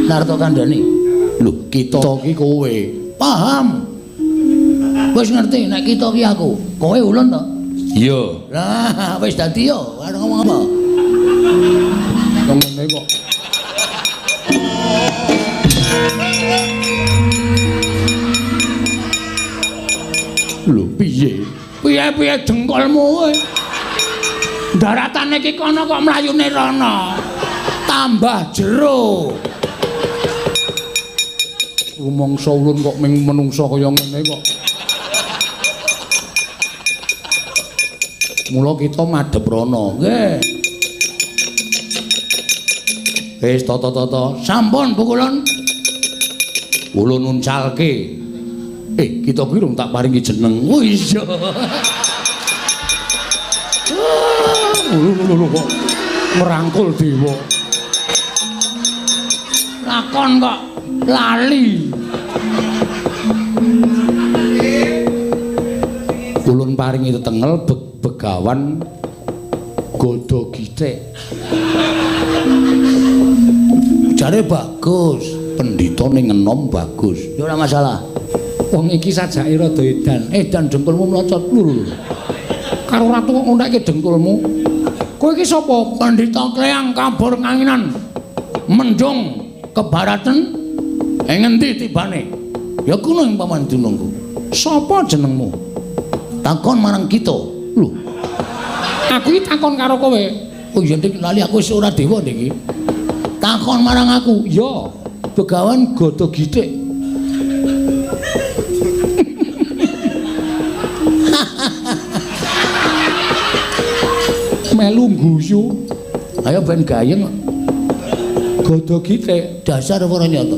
Narto Kandhani. Lho, kita ki kowe. Paham. Wis ngerti nek kita ki aku. Kowe ulun to? Iya. Lah, wis dadi yo. Arep ngomong apa? Ngene kok. Lho, piye? Piye jengkolmu kowe? Daratane iki kono kok mlayune rono. Tambah jero. Rumangsa ulun kok ming menungsa kaya ngene kok. Mula kita madhep rono, nggih. Wis tata-tata, sampun pukulun. Ulun nuncalke. Kita kuwi rung tak paringi jeneng. Oh iya. Lho kok merangkul dewa. Lakon kok lali. Ulun paringi tetengel begawan Godo Githik. Jare bagus, pendhita ning enom bagus. Ya ora masalah. Wong iki sajake rada edan dengkulmu mlocot lho. Karo ratu kok ngunake dengkulmu. Kowe iki sapa? Pendhita Kleang Kabur Kanginan. Mendung kebaraten. Ngendi tibane? Ya kuno ing paman dunungku. Sapa jenengmu? Takon marang kita. Lho. Aku iki takon karo kowe. Oh iya nek lali aku wis ora dewa niki. Takon marang aku. Ya, Begawan Godo Githik. Melu guyu. Ayo ben gayeng. Godo Githik dasar ora nyata.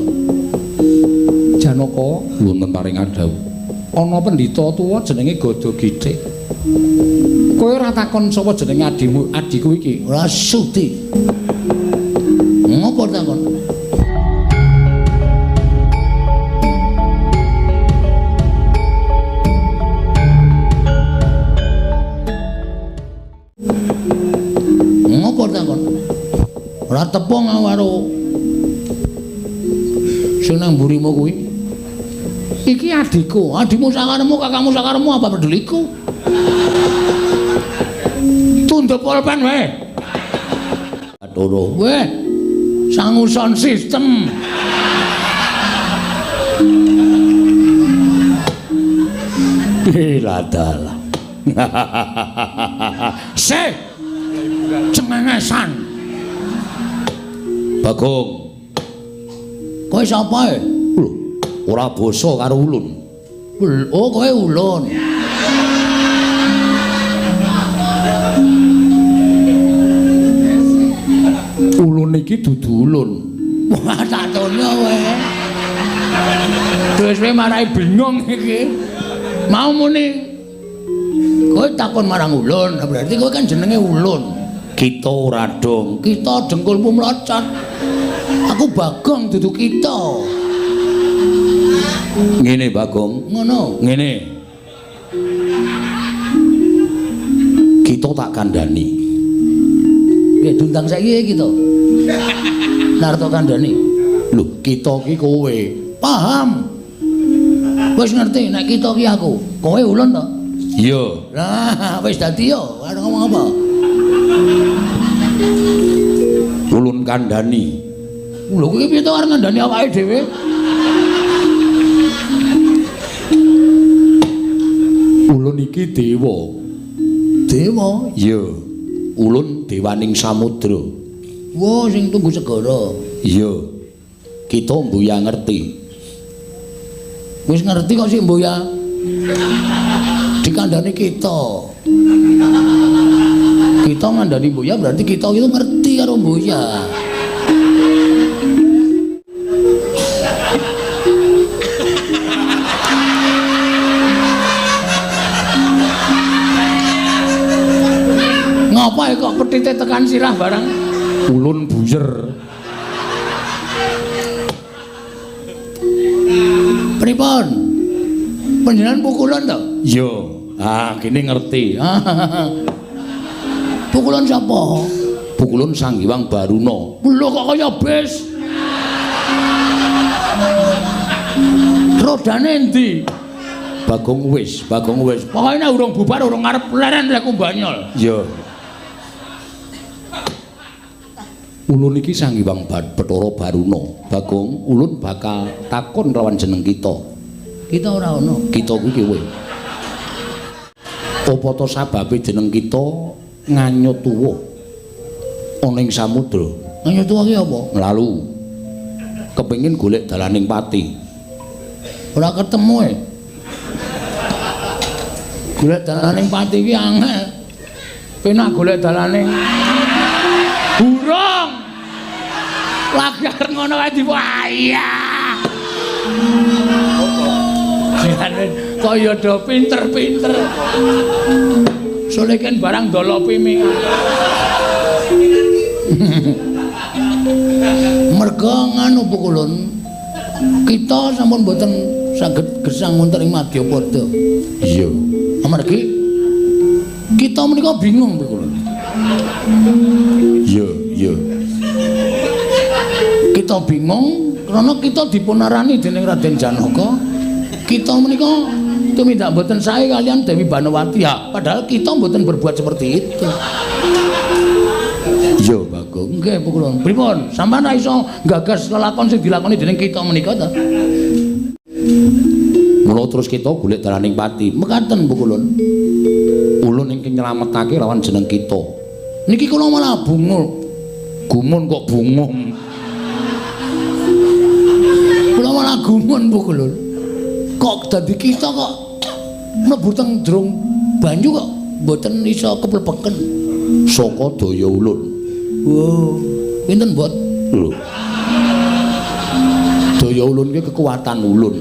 Janaka wonten paring adhawu. Ana pendhita tuwa jenenge Godo Githik. Kowe ora takon sapa jenenge adiku iki? Ora sudi. Ngopo takon? Ora tepung karo sing nang mburimu kuwi. Iki adikku, adikmu sakaremu, kakakmu sakaremu apa peduliku? Tunduk pulpen wae. Atoro, weh. Sanguson sistem. Dalah. Se. Cengengesan. Bagong. Kowe sapa e? Lho, ora basa karo ulun. Oh, kowe ulun. Ulun iki dudu ulun. Wah, tak tono kowe. Terus kowe marai bingung iki. Mau muni. Kowe takon marang ulun, berarti kowe kan jenenge ulun. Kita ora dong, kita dengkulmu mlocot. Aku Bagong dudu kita. Ngene Bagong, ngono. Ngene. Kita tak kandhani. Nggih dundang saiki kita. Narto Kandhani. Lho, kita ki kowe. Paham? Wis ngerti nek kita ki aku. Kowe ulun to? Iya. Lah, wis dadi yo. Arep ngomong apa? Ulun kandhani. Lho kowe piye to arep ngandhani awake dhewe? Ulun iki dewa. Dewa? Iya. Ulun dewaning samudra. Wah, sing tunggu segara. Iya. Kita mbuya ngerti. Wis ngerti kok sik mbuya. Dikandhani kita. Kita ngandani mbuya berarti kita itu ngerti karo mbuya. Ngapa kok petite tekan sirah barang? Ulun buyer. Pripun? Panjenengan pukulan to? Iya. Ah, kene ngerti. Pukulan sapa? Pukulan Sang Hyang Baruna. Lho kok kaya bis. Lodane endi? Bagong wis. Pokoke nek urung bubar urung arep leren lek Kumbanyol. Iya. Ulun iki Sanghyang Bathara Baruna. Bagong, ulun bakal takon lawan jeneng kita. Kita ora ono. Kita kuwi kowe. Apa to sababe jeneng kita nganyut tuwa ana ing samudra? Nganyut tuwa ki apa? Lalu kepengin golek dalaning pati. Ora ketemu e. Golek dalaning pati ki angel. Penak golek dalaning burung. Lagi arep ngono kae diwayah. Kaya do pinter-pinter. Soale kan barang dolopi ming. Merga nganu pukulun. Kita sampun mboten saged gesang wonten ing Madyapada. Iya. Amargi kita menika bingung pukulun. Iya. Kita bingung karena kita dipunarani dening Raden Janaka. Kita menika tumindak mboten sae kalian Dewi Banawati ya, padahal kita mboten berbuat seperti itu. Iya, Bagong. Nggih, pukulun. Pripun? Sampeyan ra iso gagas lelakon sing dilakoni dening kita menika ta? Mula terus kita golek dalaning pati. Mekaten, pukulun. Ulun ingkang nyelametake lawan jeneng kita. Niki kula malah bungul. Gumun kok bungum. Kula malah gumun, pukulun. Kok dadi kita kok mlebu teng jero banyu kok mboten iso keplebeken saka daya ulun. Oh, pinten bot? Lho. Daya ulun ki kekuatan ulun.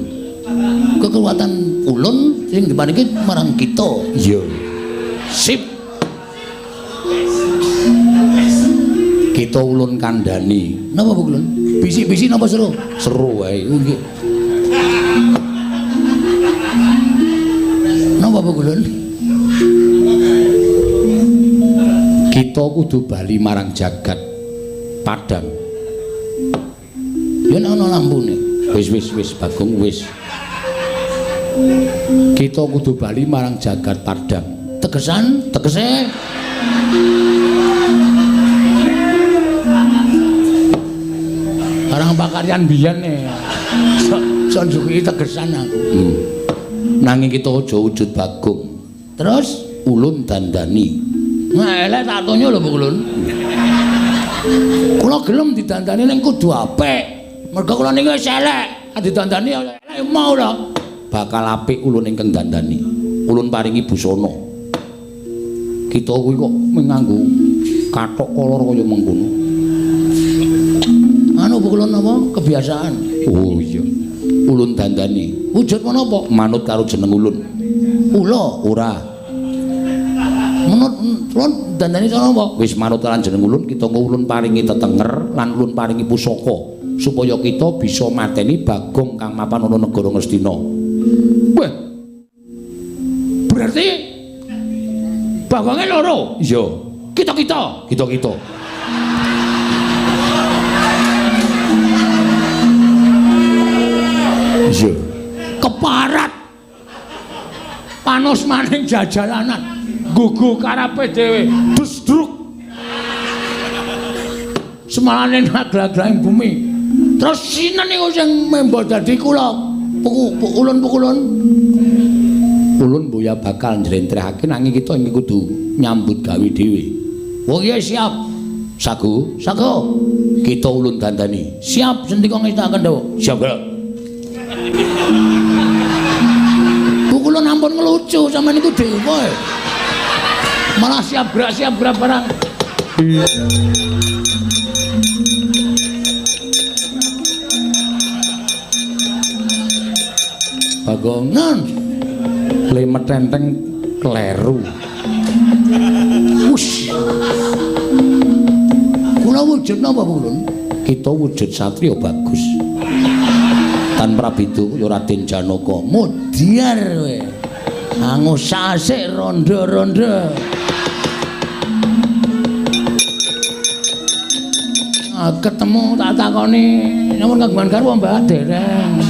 Kekuatan ulun sing dipaniki marang kita. Iya. Sip. Kita ulun kandhani. Napa Bu Ulun? Bisik-bisik napa seru? Seru wae. Nggih. Napa Bu Ulun? Kita kudu bali marang jagat Padang. Yen ana lampune. Wis Bagong wis. Kita kudu bali marang jagat Padang. Tegese Barang pakaryan biyen e. Sanjuki tegesan aku. Nanging kita aja wujud Bagong. Terus ulun dandani. Nah, elek tak tonyo lho Bu Ulun. Kula gelem didandani ning kudu apik. Mergo kula niki wis elek, didandani elek mau lho. Bakal apik ulun ingkang dandani. Ulun paringi busana. Kita kuwi kok nganggo kathok kolor kaya mengkono. Anu Bu Ulun apa? Kebiasaan. Oh iya. Ulun dandani. Wujud menapa? Manut karo jeneng ulun. Ula ora. Menurut ulun dandani sono apa? Wis manut karo jeneng ulun, kita ulun paringi tetenger lan ulun paringi pusaka supaya kita bisa mateni Bagong kang mapan ana negara Ngastina. Weh. Berarti Bagonge loro. Iya. Kita. Iya. Keparat. Panos maning jajalanan. Gugu karepe dhewe. Dusdruk. Semalane naglag-lag bumi. Terus sinten niku sing membo dadi kula. Ulun. Ulun mboya bakal njlentrehake nanging kita iki kudu nyambut gawe dhewe. Oh iya siap. Sagu. Kita ulun dandani. Siap sendika ngestakaken dawa. Siap, Bro. Kula ampun ngelucu sampean niku dewa. Malah siap gerak barang. Bagongan lemet tenteng kleru. Wush. Kula wujud napa Ulun? Kita wujud satriya bagus. Tan Prabidu ya Raden Janaka mudyar kowe. Angus sasik ronda-ronda. Ketemu tak takoni, namun kagungan garwa Mbak dereng.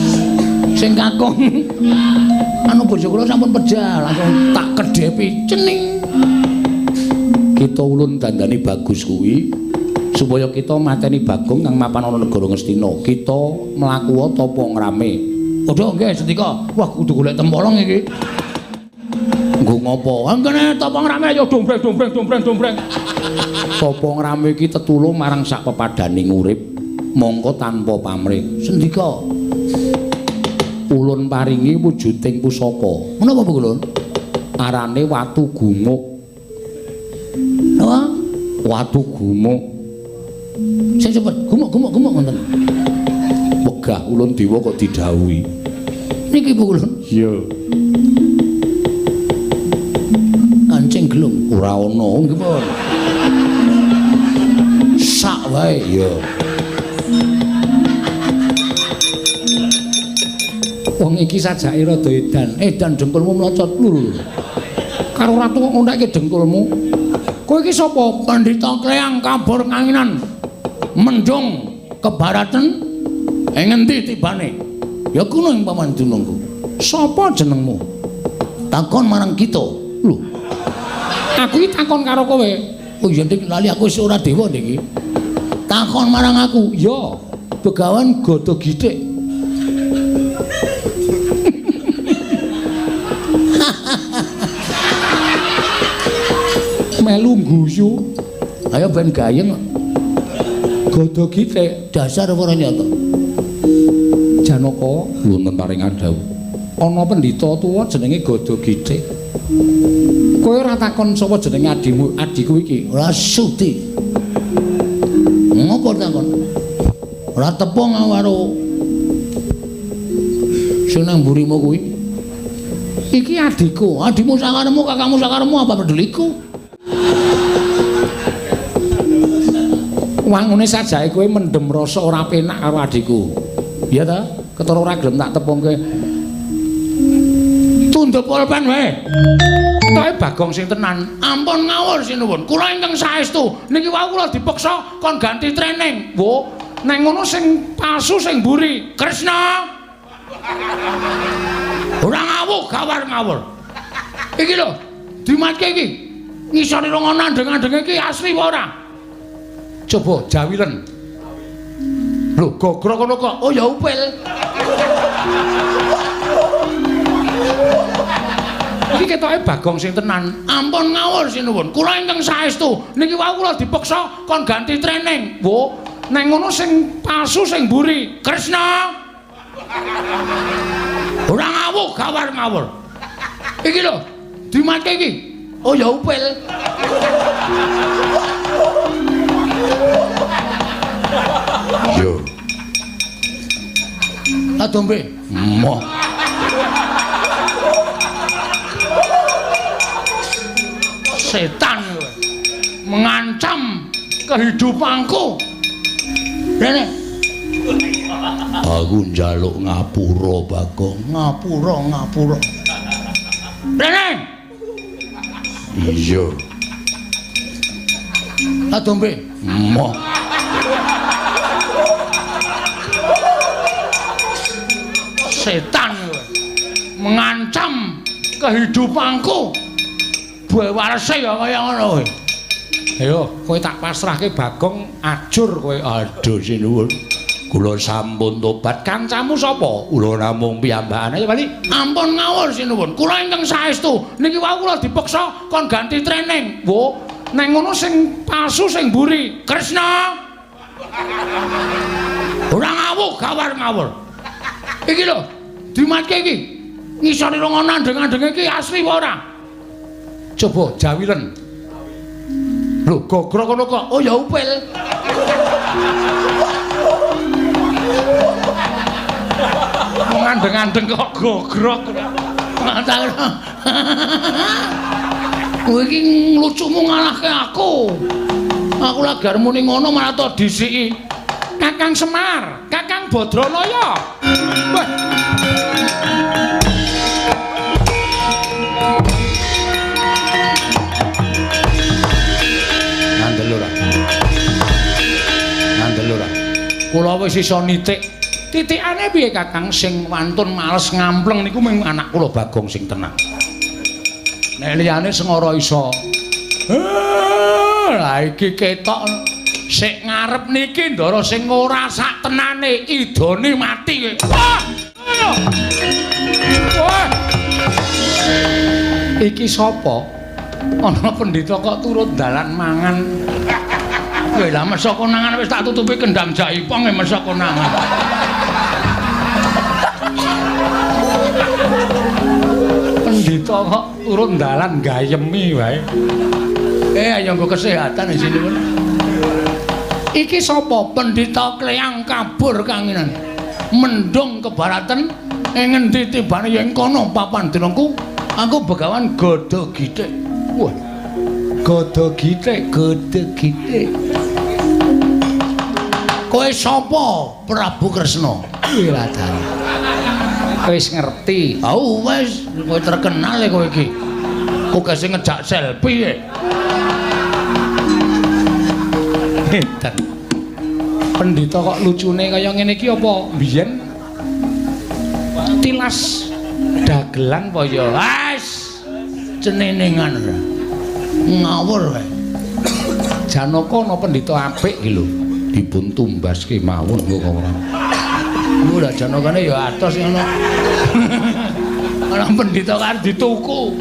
Sing kakung anu bojo kula sampun pejal, langsung tak kedhepi cening. Kita ulun dandani bagus kuwi supaya kita mateni Bagong kang mapan ana negara Ngastina. Kita mlaku apa ngrame. Padha nggih Sendika. Wah kudu golek tempolong iki. Nggo ngopo? Anggene tapa ngrame ya dombreng. Tapa ngrame iki tetulung marang sak pepadaning urip mongko tanpa pamrih. Sendika. Ulun paringi wujuding pusaka. Menapa Bu Ulun? Arane watu gumuk. Napa? Watu gumuk. Sing cepet, gumuk ngoten. Wegah ulun dewa kok didhawuhi. Niki Bu Ulun. Iya. Kancing gelung ora ana nggih pun. Sak wae ya. Wong iki sajake rada edan. Edan dengkulmu mlocot lur. Karo ratu kok ngondakke dengkulmu. Kowe iki sapa? Pandhita Kleang Kabor Kanginan. Mendung kebaraten ngendi tibane? Ya kuno ing paman dunungku. Sapa jenengmu? Takon marang kita. Lho. Aku iki takon karo kowe. Oh iya nek lali aku wis ora dewa niki. Takon marang aku. Ya, Begawan Gada Githik. Melu guyu. Ayo ben gayeng. Gada Githik dasar ora nyata. Janaka wonten paring adhawu. Ana pendhita tuwa jenenge Gada Githik. Kowe ora takon sapa jenenge adiku iki? Ora sudi. Ngopo takon? Ora tepung karo sing nang mburimu kuwi. Iki adikku, adikmu sakaremu, kakakmu sakaremu apa peduliku? Wangune sajake kowe mendem rasa ora penak karo adikku. Iya ta? Ketara ora gelem tak tepungke. Tundhup pulpen wae. Ketoke Bagong sing tenan. Ampun ngawur sinuwun. Kula ingkang saestu niki wau kula dipeksa kon ganti training. Wo, neng ngono sing palsu sing mburi. Kresna. Ora ngawur, gawar ngawur. Iki lho, dimatke iki. Ngisore rong nandeng-andeng iki asli apa ora? Coba jawilen. Lho, gogro kono kok. Oh ya upil. Iki ketoke Bagong sing tenan. Ampun ngawur sinuwun. Kula ingkang saestu niki wau kula dipeksa kon ganti training. Wo, neng ngono sing palsu sing mburi. Kresna. Ora ngawur, gawar ngawur. Iki lho, dimatke iki. Oh ya upil. Yo. Adombe. Moh. Setan kowe. Mengancam kehidupanku. Rene. Aku njaluk ngapura, Bagong. Ngapura. Rene. Iya. Adombe. Moh. Setan kowe. Mengancam kehidupanku. Buah warese ya kaya ngono kowe. Ayo, kowe tak pasrahke Bagong, ajur kowe. Aduh sinuwun. Kula sampun tobat. Kancamu sapa? Kula namung piyambakan. Ayo bali. Ampun ngawur sinuwun. Kula ingkang saestu niki wau kula dipeksa kon ganti training. Wo, neng ngono sing palsu sing mburi. Kresna. Ora ngawur, gawar ngawur. Iki lho, dimatke iki. Ngisore rong nandeng-andeng iki asli apa ora? Coba jawilen. Lho, gogro kono kok. Oh ya upil. Ngandeng-andeng kok gogrok. Kowe iki nglucumu ngalahke aku. Aku lagi arep muni ngono malah to disiki. Kakang Semar, Kakang Badranaya. Wah. Ngandel ora. Kula wis iso nitik Titikane piye Kakang sing wantun males ngampleng niku mung anak kula Bagong sing tenang. Nek liyane Sengara iso. Lah iki ketok sik ngarep niki ndara sing ora sak tenane idone mati. Wah! Wah! Iki sapa? Ana pendhita kok turun dalan mangan. Kowe lah mesa konangan wis tak tutupi kendam jaipong e mesa konangan. Pendhita kok turun dalan gayemi wae. Ayo nggo kesehatan di sini pun. Iki sapa? Pendhita Kleyang kabur kanginan. Mendung kebaratan ngendi tibane yen kono papan dinaku aku Begawan Godho Githik. Wah. Godho Githik, Godho Githik. Kowe sapa? Prabu Kresna. Kuwi ladane. Wis ngerti. Oh, wis kowe terkenal kowe iki. Kowe sing ngejak selfie e. Hedan. Pendhita kok lucune kaya ngene iki apa biyen tilas dagelan apa ya? Wis ceneningan ora. Ngawur wae. Janaka ana pendhita apik iki lho, dipun tumbaske mawon kok ora. Lho lah janakane ya atos ngono. Ana pendhita kan dituku.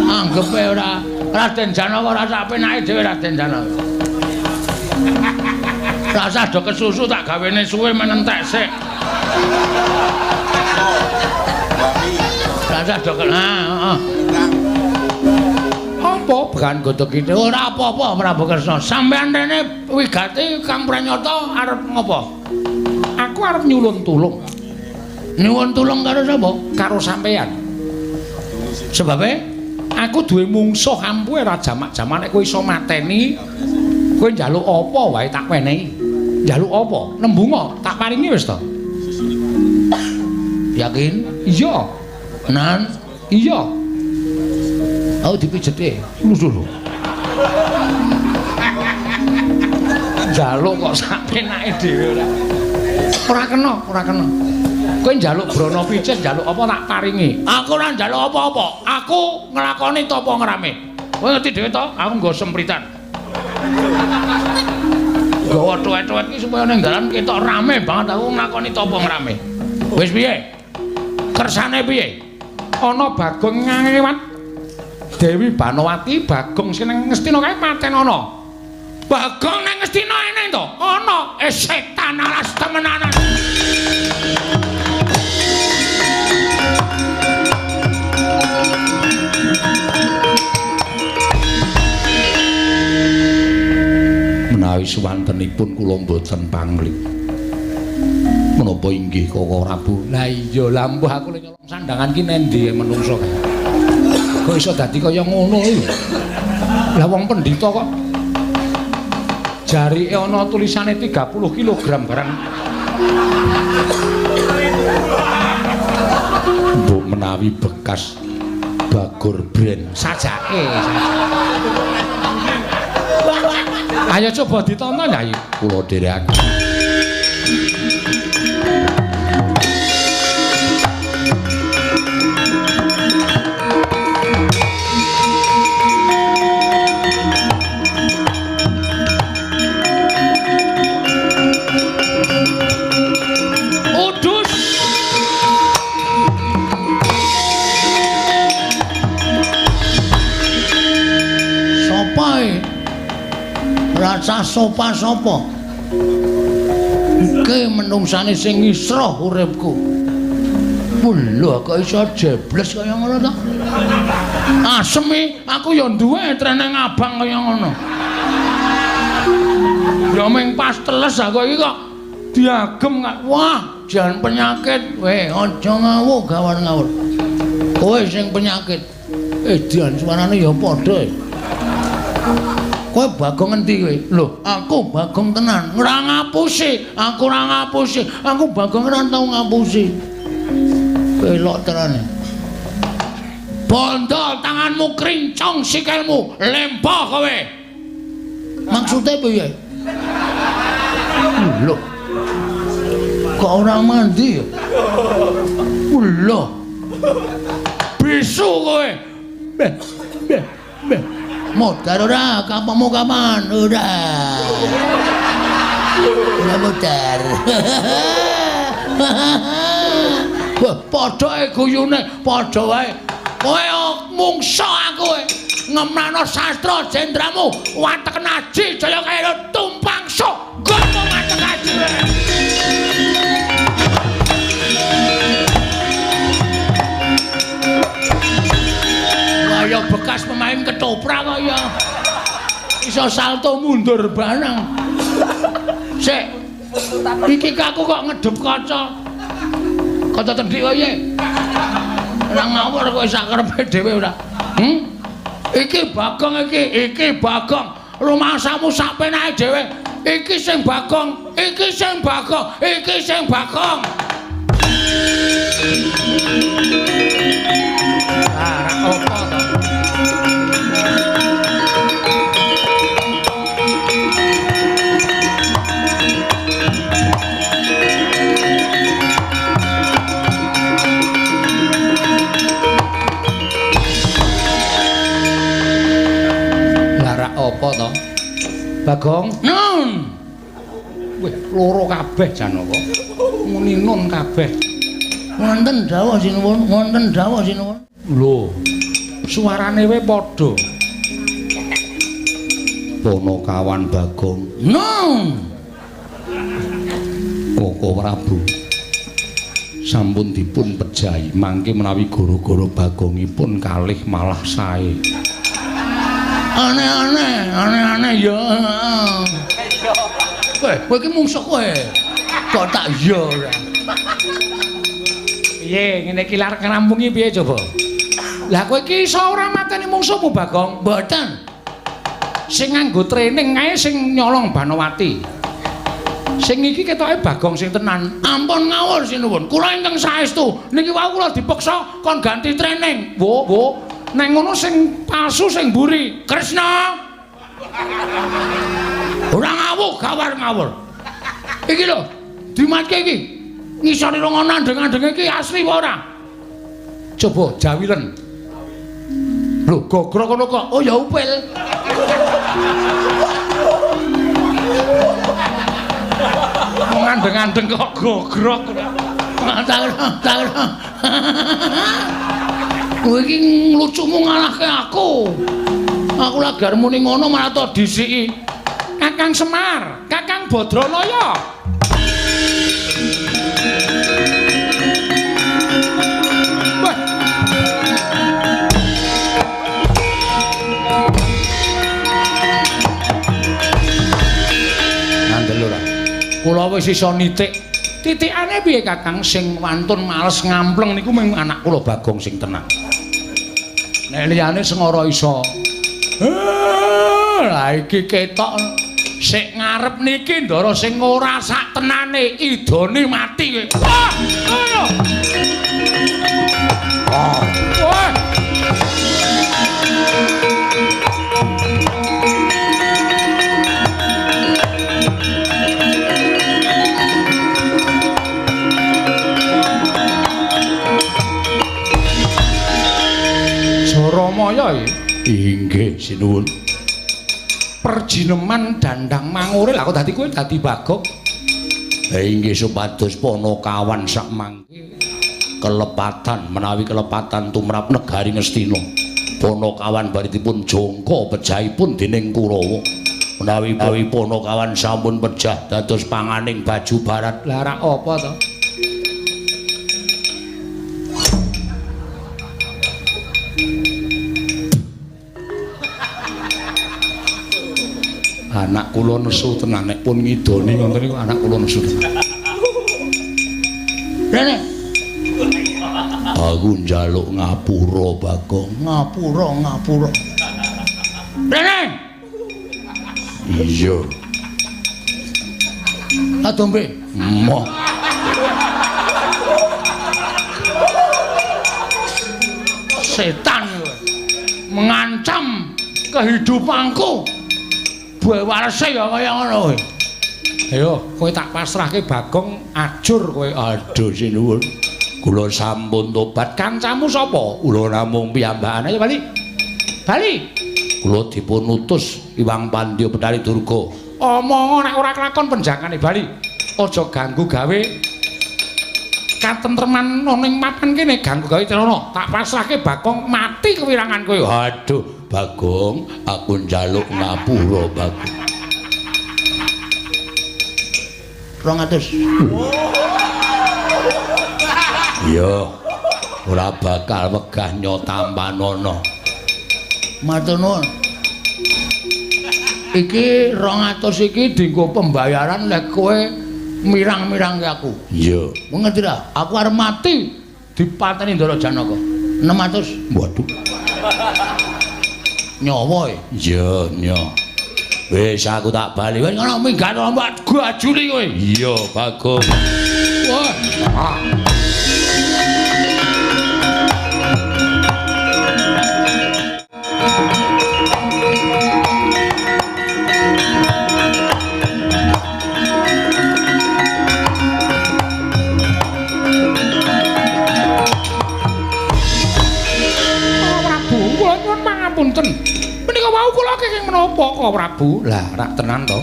Anggepe ora Raden Janaka ora sak penake dhewe Raden Janaka. Rasa do kesusu tak gawene suwe menentek sik. Rasa do heeh. Apa Begawan Godho Githik? Ora apa-apa Prabu Kresna. Sampeyan rene wigati Kang Pranyata arep ngopo? Aku arep nyulun tulung. Nyuwun tulung karo sapa? Karo sampeyan. Sebabe aku duwe mungsuh ampuhe ra jamak-jamak nek kowe iso mateni. Kowe njaluk apa wae tak wenehi. Njaluk apa? Nembunga tak paringi wis to. Yakin? Iya. Nan, iya. Aku dipijeti. Lho. Njaluk kok sak penake dhewe ora. Ora kena, ora kena. Kowe njaluk brana pijet, njaluk apa tak paringi. Aku ora njaluk apa-apa. Aku nglakoni tapa ngrame. Kowe ngerti dhewe to? Aku nggo sempritan. Gawa tuwet-tuwet iki supaya ning dalan ketok rame banget aku nglakoni tapa ngrame. Wis piye? Kersane piye? Ana Bagong ngewat Dewi Banowati, Bagong sing nang Ngastina kae paten ana. Bagong nang Ngastina ene to? Ana. Setan alas temenanan. Menawi suwantenipun kula mboten pangling. Menapa inggih Koko Prabu? Lah iya, lah mbuh aku le nyolong sandangan ki nendi menungso kae. Kok iso dadi kaya ngono lho. Lah wong pendhita kok jarike ana tulisane 30 kg barang. Mbok menawi bekas Bagor brand sajake. Ayo coba ditonton ya, kula dherekaken. Rasa sopa-sopa iki menungsane sing ngisroh uripku. Lho kok iso jebles kaya ngono to? Asemi aku ya duwe treneng abang kaya ngono. Ya ming pas teles aku iki kok diagem kok. Wah, jan penyakit. Weh, aja ngawur gawar-ngawur. Kowe sing penyakit. Dian suarane ya padha. Kowe Bagong ngendi kowe? Lho, aku Bagong tenan. Ora ngapusi, aku ora ngapusi. Aku Bagong ora tau ngapusi. Pelok terane. Bondol tanganmu krincong sikilmu, lempah kowe. Maksude piye? Lho. Kok ora mandi ya? Lho. Bisu kowe. Beh. Modar ora, kapamu kapan? Ora. Ora modar. Wah, padha ae guyune, padha wae. Kowe mungsa aku kowe. Ngemrano sastra jendramu, watek naji jaya kaya tumpang sok. Gomo watek naji. Kaya bekas pemain ketoprak kaya. Iso salto mundur barang. Sik. Iki aku kok ngedep kaca. Kaca tendhik kaya. Ora ngawur kowe sak karepe dhewe ora. Iki Bagong iki Bagong. Rumangsamu sak penake dhewe. Iki sing Bagong, iki sing Bagong, iki sing Bagong. Ora apa to? Apa to? Bagong? Nun. Wih, loro kabeh Janaka. Muni nun kabeh. Wonten dawuh sinuwun, wonten dawuh sinuwun. Lho. Suarane wae padha. Ponokawan Bagong. Nun. Koko Prabu. Sampun dipun pejahi mangke menawi gara-gara Bagongipun kalih malah sae. Aneh-aneh ya. Kowe iki mungsuh kowe. Kok tak ya ora. Piye ngene iki lar ngrampungi piye coba? Lah kowe iki iso ora mateni mungsuhmu Bagong? Mboten. Sing nganggo training ae sing nyolong Banowati. Sing iki ketoke Bagong sing tenan. Ampun ngawur sinuwun. Kula ingkang saestu niki wau kula dipeksa kon ganti training. Wo. Neng ngono sing palsu sing mburi. Kresna. Ora ngawur. Iki lho, dimatke iki. Ngisore rong andeng-andeng iki asli apa ora? Coba jawilen. Lho, gogrok ngono kok. Oh ya upil. Andeng-andeng kok gogrok. Tak. Kowe iki nglucumu ngalahke aku. Aku lagi arep muni ngono malah to disiki. Kakang Semar, Kakang Badranaya. Wah. Ngandel ora. Kula wis iso nitik. Titikane piye Kakang sing wantun males ngampleng niku mung anak kula Bagong sing tenang. Nek liyane sengara iso. Lah iki ketok sik ngarep niki ndara sing ora sak tenane idone mati kowe. Ayo. Wah. Ramaya inggih sinuwun. Perjineman dandang mangure lha kok dadi kowe dadi Bagong. Ha inggih supados Ponokawan sak mangke kelepatan menawi kelepatan tumrap negari Ngastina. Ponokawan baritipun jangka pejahipun dening Kurawa. Menawi Ponokawan sampun pejah dados panganing baju barat. Lah ra apa to? Anak kula nesu tenan nek pun ngidoni ngoten niku anak kula nesu tenan. Rene. Aku njaluk ngapura Bagong, ngapura. Rene. Iya. Atombe. Moh. Setan kowe. Mengancam kehidupanku. Buah warese ya kaya ngono kowe. Ayo, kowe tak pasrahke Bagong ajur kowe. Aduh sinuwun. Kula sampun tobat. Kancamu sapa? Kula namung piyambakan. Ayo bali. Bali. Kula dipun utus Iwang Pandya Betari Durga. Omong nek ora kelakon penjakane bali. Aja ganggu gawe katentreman ning mapan kene, ganggu gawe celana. Tak pasrahke Bagong mati kewirangan kowe. Aduh, Bagong, aku njaluk ngapura, Bagong. 200. Iya, ora bakal wegah nyotampanana. Matur nuwun. Iki 200 iki dienggo pembayaran lek kowe mirang-mirangke aku. Iya. Mengerti ra? Aku arep mati dipateni Ndara Janaka. 600. Waduh. Nyawa e? Iya, nyawa. Wis aku tak bali. Wis ngono minggat ombak gajuli kowe. Iya, Bagong. Wah. Punten. Menika wau kula kenging menapa kok Prabu? Lah, rak tenan to.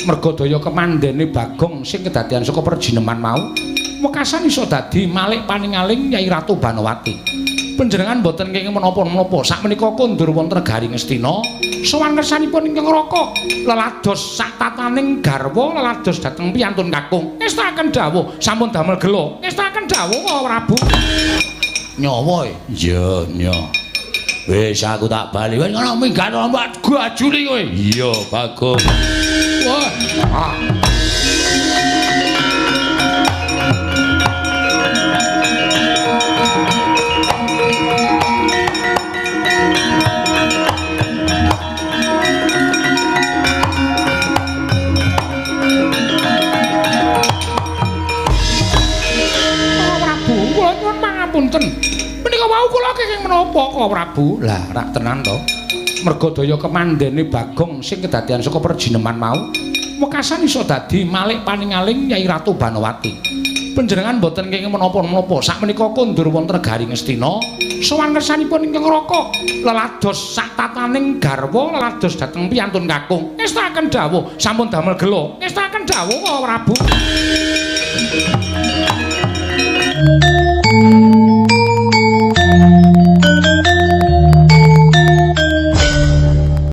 Merga daya kemandene Bagong sing kedadian saka perjineman mau, wekasan iso dadi malik paningaling Nyai Ratu Banowati. Panjenengan boten kenging menapa-menapa. Sakmenika kondur wonten negari Ngastina, sowan kersanipun ingkang Raka, lelados sak tataning garwa, lelados dhateng piyantun kakung. Ngestaken dawuh, sampun damel gelo. Ngestaken dawuh kok Prabu. Nyawa e? Iya, nyawa. Wis aku tak bali. Wis ngono minggat ombak gajuli kowe. Iya, Bagong. Wah. Prabu, kula nyuwun pangapunten. Menika wau kula kenging menapa kok Prabu? Lah, rak tenan to. Merga daya kemandene Bagong sing kedadian saka perjineman mau, wekasan iso dadi malik paningaling Nyai Ratu Banowati. Panjenengan boten kenging menapa-menapa. Sakmenika kondur wonten negari Ngastina, sowan kersanipun ingkang Raka, lelados sak tataning garwa, lelados dhateng piyantun kakung. Ngestaken dawuh, sampun damel gelo. Ngestaken dawuh kok Prabu.